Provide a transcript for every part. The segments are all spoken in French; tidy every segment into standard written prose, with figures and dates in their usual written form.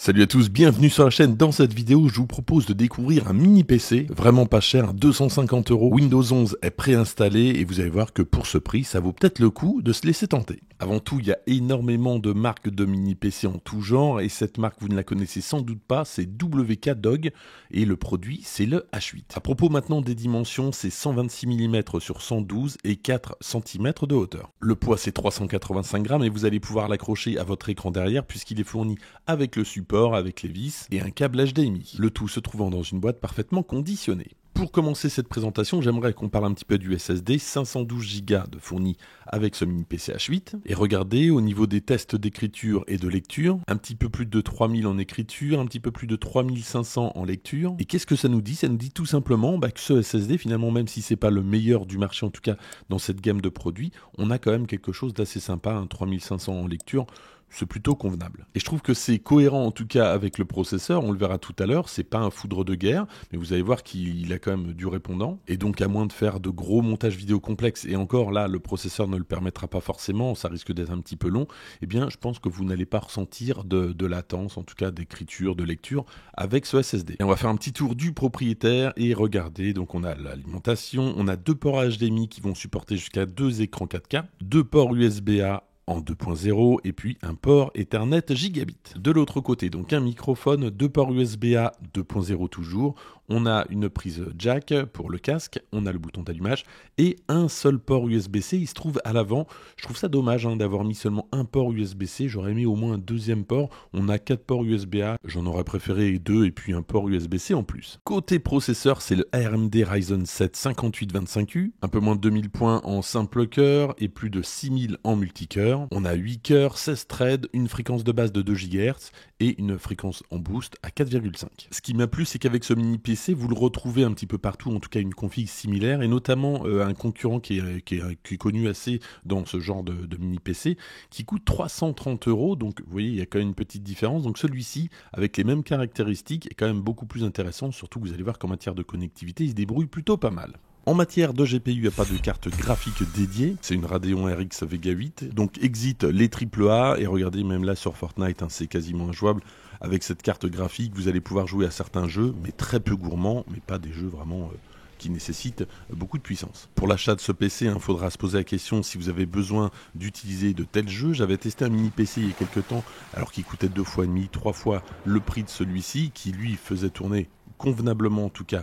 Salut à tous, bienvenue sur la chaîne. Dans cette vidéo, je vous propose de découvrir un mini PC, vraiment pas cher, 250 €. Windows 11 est préinstallé et vous allez voir que pour ce prix, ça vaut peut-être le coup de se laisser tenter. Avant tout, il y a énormément de marques de mini PC en tout genre et cette marque, vous ne la connaissez sans doute pas, c'est WK Dog et le produit, c'est le H8. À propos maintenant des dimensions, c'est 126 mm sur 112 et 4 cm de hauteur. Le poids, c'est 385 grammes et vous allez pouvoir l'accrocher à votre écran derrière puisqu'il est fourni avec le support, avec les vis et un câble HDMI. Le tout se trouvant dans une boîte parfaitement conditionnée. Pour commencer cette présentation, j'aimerais qu'on parle un petit peu du SSD, 512 Go de fourni avec ce mini PC H8. Et regardez, au niveau des tests d'écriture et de lecture, un petit peu plus de 3000 en écriture, un petit peu plus de 3500 en lecture. Et qu'est-ce que ça nous dit? Ça nous dit tout simplement que ce SSD, finalement, même si c'est pas le meilleur du marché, en tout cas dans cette gamme de produits, on a quand même quelque chose d'assez sympa, 3500 en lecture. C'est plutôt convenable. Et je trouve que c'est cohérent en tout cas avec le processeur, on le verra tout à l'heure, c'est pas un foudre de guerre, mais vous allez voir qu'il a quand même du répondant, et donc à moins de faire de gros montages vidéo complexes, et encore là le processeur ne le permettra pas forcément, ça risque d'être un petit peu long, eh bien je pense que vous n'allez pas ressentir de latence, en tout cas d'écriture, de lecture, avec ce SSD. Et on va faire un petit tour du propriétaire, et regardez, donc on a l'alimentation, on a deux ports HDMI qui vont supporter jusqu'à 2 écrans 4K, deux ports USB-A en 2.0 et puis un port Ethernet gigabit. De l'autre côté, donc un microphone, deux ports USB-A 2.0 toujours, on a une prise jack pour le casque, on a le bouton d'allumage et un seul port USB-C, il se trouve à l'avant. Je trouve ça dommage d'avoir mis seulement un port USB-C, j'aurais mis au moins un deuxième port. On a 4 ports USB-A, j'en aurais préféré 2 et puis un port USB-C en plus. Côté processeur, c'est le AMD Ryzen 7 5825U, un peu moins de 2000 points en simple cœur et plus de 6000 en multicœur. On a 8 cœurs, 16 threads, une fréquence de base de 2 GHz et une fréquence en boost à 4,5. Ce qui m'a plu, c'est qu'avec ce mini PC, vous le retrouvez un petit peu partout, en tout cas une config similaire, et notamment un concurrent qui est connu assez dans ce genre de mini PC, qui coûte 330 €, donc vous voyez, il y a quand même une petite différence. Donc celui-ci, avec les mêmes caractéristiques, est quand même beaucoup plus intéressant, surtout vous allez voir qu'en matière de connectivité, il se débrouille plutôt pas mal. En matière de GPU, il n'y a pas de carte graphique dédiée, c'est une Radeon RX Vega 8, donc exit les AAA, et regardez même là sur Fortnite, c'est quasiment injouable. Avec cette carte graphique, vous allez pouvoir jouer à certains jeux, mais très peu gourmands, mais pas des jeux vraiment qui nécessitent beaucoup de puissance. Pour l'achat de ce PC, il faudra se poser la question si vous avez besoin d'utiliser de tels jeux. J'avais testé un mini PC il y a quelques temps, alors qu'il coûtait 2 fois et demi, 3 fois le prix de celui-ci, qui lui faisait tourner convenablement en tout cas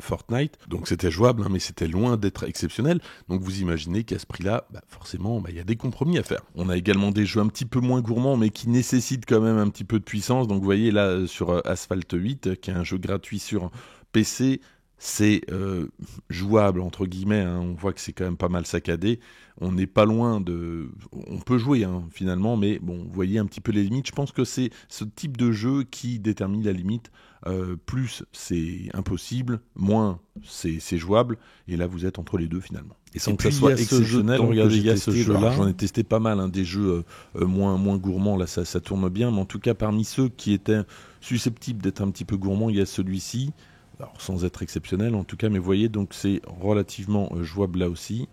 Fortnite, donc c'était jouable mais c'était loin d'être exceptionnel, donc vous imaginez qu'à ce prix là forcément il y a des compromis à faire. On a également des jeux un petit peu moins gourmands mais qui nécessitent quand même un petit peu de puissance, donc vous voyez là sur Asphalt 8 qui est un jeu gratuit sur PC, c'est jouable entre guillemets, on voit que c'est quand même pas mal saccadé, on n'est pas loin de... On peut jouer finalement, mais bon, vous voyez un petit peu les limites. Je pense que c'est ce type de jeu qui détermine la limite. Plus c'est impossible, moins c'est jouable, et là vous êtes entre les deux finalement. Et sans que ça soit exceptionnel, regardez, il y a ce jeu-là. J'en ai testé pas mal, des jeux moins gourmands, là ça tourne bien, mais en tout cas parmi ceux qui étaient susceptibles d'être un petit peu gourmands, il y a celui-ci. Alors sans être exceptionnel en tout cas, mais vous voyez, donc c'est relativement jouable là aussi.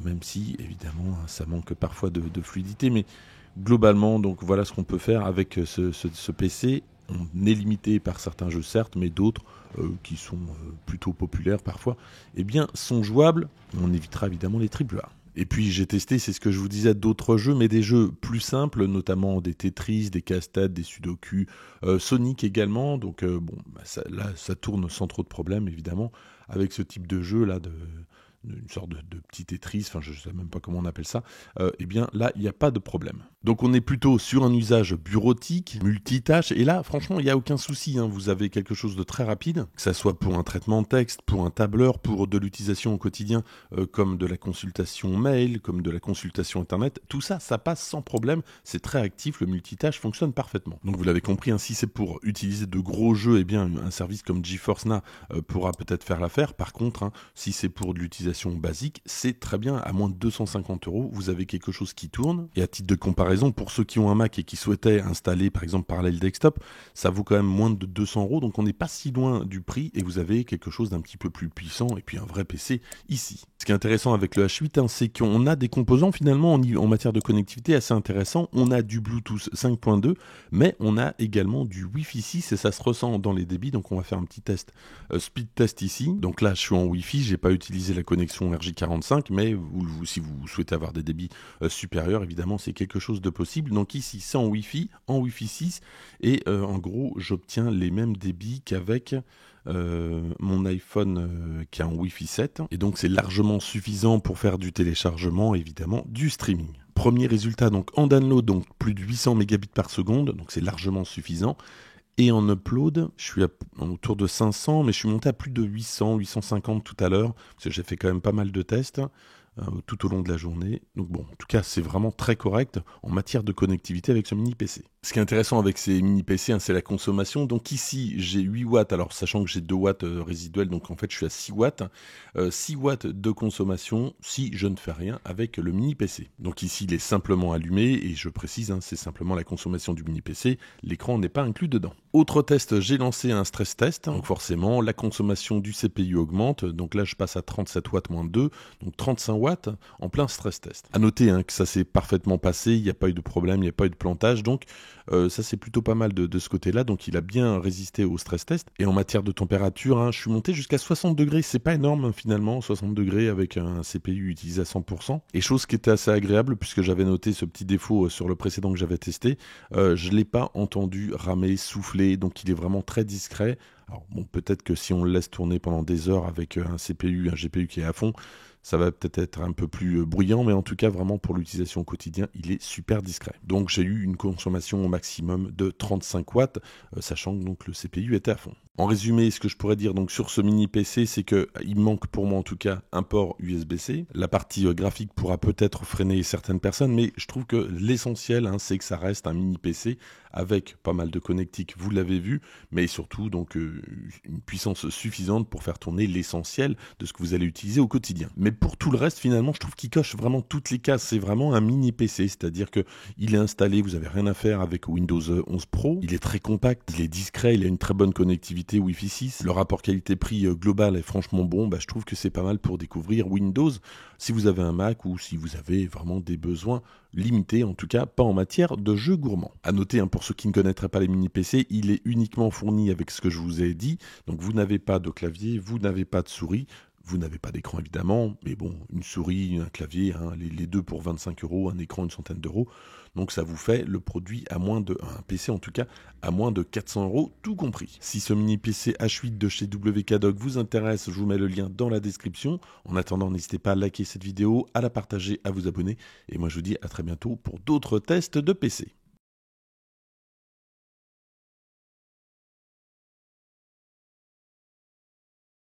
Même si évidemment ça manque parfois de fluidité, mais globalement donc voilà ce qu'on peut faire avec ce PC. On est limité par certains jeux certes, mais d'autres qui sont plutôt populaires parfois, eh bien sont jouables. On évitera évidemment les AAA. Et puis j'ai testé, c'est ce que je vous disais, d'autres jeux, mais des jeux plus simples, notamment des Tetris, des casse-têtes, des Sudoku, Sonic également. Donc là ça tourne sans trop de problèmes évidemment avec ce type de jeu là une sorte de petit Tetris, je ne sais même pas comment on appelle ça, eh bien là, il n'y a pas de problème. Donc on est plutôt sur un usage bureautique, multitâche, et là, franchement, il n'y a aucun souci, vous avez quelque chose de très rapide, que ça soit pour un traitement de texte, pour un tableur, pour de l'utilisation au quotidien, comme de la consultation mail, comme de la consultation internet, tout ça, ça passe sans problème, c'est très actif, le multitâche fonctionne parfaitement. Donc vous l'avez compris, si c'est pour utiliser de gros jeux, eh bien un service comme GeForce Now pourra peut-être faire l'affaire. Par contre, si c'est pour de l'utilisation basique, c'est très bien, à moins de 250 €, vous avez quelque chose qui tourne. Et à titre de comparaison, pour ceux qui ont un Mac et qui souhaitaient installer par exemple Parallel Desktop, ça vaut quand même moins de 200 €, donc on n'est pas si loin du prix et vous avez quelque chose d'un petit peu plus puissant et puis un vrai PC ici. Ce qui est intéressant avec le H8, hein, c'est qu'on a des composants finalement en matière de connectivité assez intéressants. On a du Bluetooth 5.2, mais on a également du Wi-Fi 6 et ça se ressent dans les débits. Donc on va faire un petit test, speed test ici. Donc là, je suis en Wi-Fi, j'ai pas utilisé la connexion RJ45, mais si vous souhaitez avoir des débits supérieurs, évidemment, c'est quelque chose de possible. Donc ici, c'est en Wi-Fi 6, et en gros, j'obtiens les mêmes débits qu'avec mon iPhone qui est en Wi-Fi 7, et donc c'est largement suffisant pour faire du téléchargement, évidemment du streaming. Premier résultat donc en download, donc plus de 800 mégabits par seconde, donc c'est largement suffisant. Et en upload, je suis autour de 500, mais je suis monté à plus de 800, 850 tout à l'heure, parce que j'ai fait quand même pas mal de tests tout au long de la journée. Donc bon, en tout cas, c'est vraiment très correct en matière de connectivité avec ce mini PC. Ce qui est intéressant avec ces mini PC, hein, c'est la consommation. Donc ici, j'ai 8 watts, alors sachant que j'ai 2 watts résiduels, donc en fait, je suis à 6 watts. 6 watts de consommation si je ne fais rien avec le mini PC. Donc ici, il est simplement allumé, et je précise, hein, c'est simplement la consommation du mini PC. L'écran n'est pas inclus dedans. Autre test, j'ai lancé un stress test. Donc forcément, la consommation du CPU augmente. Donc là, je passe à 37 watts moins 2, donc 35 watts en plein stress test. À noter hein, que ça s'est parfaitement passé, il n'y a pas eu de problème, il n'y a pas eu de plantage, donc ça c'est plutôt pas mal de ce côté-là, donc il a bien résisté au stress test. Et en matière de température, hein, je suis monté jusqu'à 60 degrés, c'est pas énorme hein, finalement, 60 degrés avec un CPU utilisé à 100%, et chose qui était assez agréable puisque j'avais noté ce petit défaut sur le précédent que j'avais testé, je l'ai pas entendu ramer, souffler, donc il est vraiment très discret. Alors bon, peut-être que si on le laisse tourner pendant des heures avec un GPU qui est à fond, ça va peut-être être un peu plus bruyant, mais en tout cas, vraiment pour l'utilisation au quotidien, il est super discret. Donc j'ai eu une consommation au maximum de 35 watts, sachant que donc, le CPU était à fond. En résumé, ce que je pourrais dire donc sur ce mini PC, c'est qu'il manque pour moi en tout cas un port USB-C. La partie graphique pourra peut-être freiner certaines personnes, mais je trouve que l'essentiel, hein, c'est que ça reste un mini PC avec pas mal de connectiques, vous l'avez vu, mais surtout donc une puissance suffisante pour faire tourner l'essentiel de ce que vous allez utiliser au quotidien. Mais pour tout le reste, finalement, je trouve qu'il coche vraiment toutes les cases. C'est vraiment un mini PC, c'est-à-dire que il est installé, vous n'avez rien à faire avec Windows 11 Pro. Il est très compact, il est discret, il a une très bonne connectivité Wi-Fi 6. Le rapport qualité-prix global est franchement bon. Je trouve que c'est pas mal pour découvrir Windows si vous avez un Mac ou si vous avez vraiment des besoins limités, en tout cas pas en matière de jeux gourmands. À noter, hein, pour ceux qui ne connaîtraient pas les mini PC, il est uniquement fourni avec ce que je vous ai dit. Donc vous n'avez pas de clavier, vous n'avez pas de souris. Vous n'avez pas d'écran évidemment, mais bon, une souris, un clavier, hein, les deux pour 25 €, un écran une centaine d'euros. Donc ça vous fait le produit à moins de, un PC en tout cas, à moins de 400 €, tout compris. Si ce mini PC H8 de chez WKDock vous intéresse, je vous mets le lien dans la description. En attendant, n'hésitez pas à liker cette vidéo, à la partager, à vous abonner. Et moi je vous dis à très bientôt pour d'autres tests de PC.